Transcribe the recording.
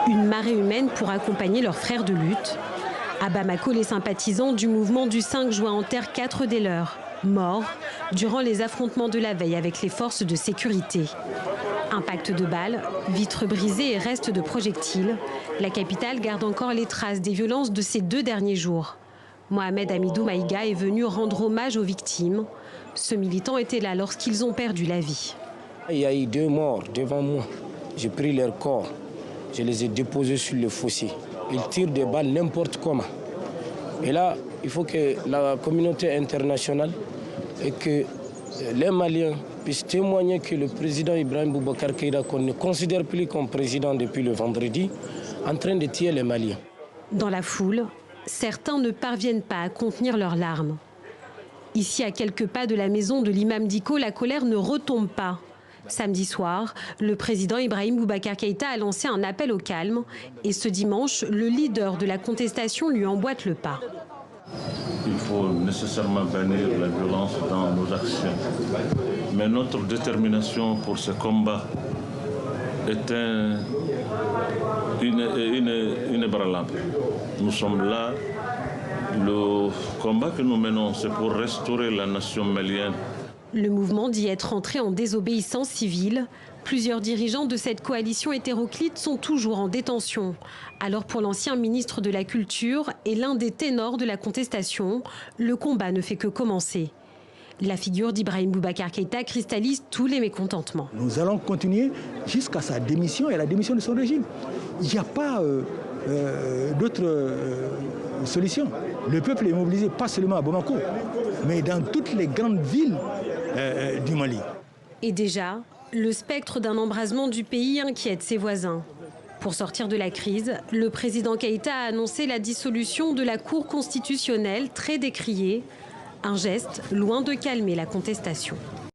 Une marée humaine pour accompagner leurs frères de lutte. À Bamako, les sympathisants du mouvement du 5 juin enterrent 4 des leurs, morts durant les affrontements de la veille avec les forces de sécurité. Impact de balles, vitres brisées et restes de projectiles. La capitale garde encore les traces des violences de ces 2 derniers jours. Mohamed Hamidou Maïga est venu rendre hommage aux victimes. Ce militant était là lorsqu'ils ont perdu la vie. Il y a eu 2 morts devant moi. J'ai pris leur corps, je les ai déposés sur le fossé. Ils tirent des balles n'importe comment. Et là, il faut que la communauté internationale et que les Maliens puissent témoigner que le président Ibrahim Boubacar Keïta, qu'on ne considère plus comme président depuis le vendredi, en train de tuer les Maliens. Dans la foule, certains ne parviennent pas à contenir leurs larmes. Ici, à quelques pas de la maison de l'imam Dicko, la colère ne retombe pas. Samedi soir, le président Ibrahim Boubacar Keïta a lancé un appel au calme. Et ce dimanche, le leader de la contestation lui emboîte le pas. Il faut nécessairement bannir la violence dans nos actions. Mais notre détermination pour ce combat est inébranlable. Nous sommes là. Le combat que nous menons, c'est pour restaurer la nation malienne. Le mouvement dit être entré en désobéissance civile. Plusieurs dirigeants de cette coalition hétéroclite sont toujours en détention. Alors pour l'ancien ministre de la Culture et l'un des ténors de la contestation, le combat ne fait que commencer. La figure d'Ibrahim Boubacar Keïta cristallise tous les mécontentements. Nous allons continuer jusqu'à sa démission et à la démission de son régime. Il n'y a pas d'autre solution. Le peuple est mobilisé, pas seulement à Bamako, mais dans toutes les grandes villes du Mali. Et déjà, le spectre d'un embrasement du pays inquiète ses voisins. Pour sortir de la crise, le président Keïta a annoncé la dissolution de la Cour constitutionnelle, très décriée. Un geste loin de calmer la contestation.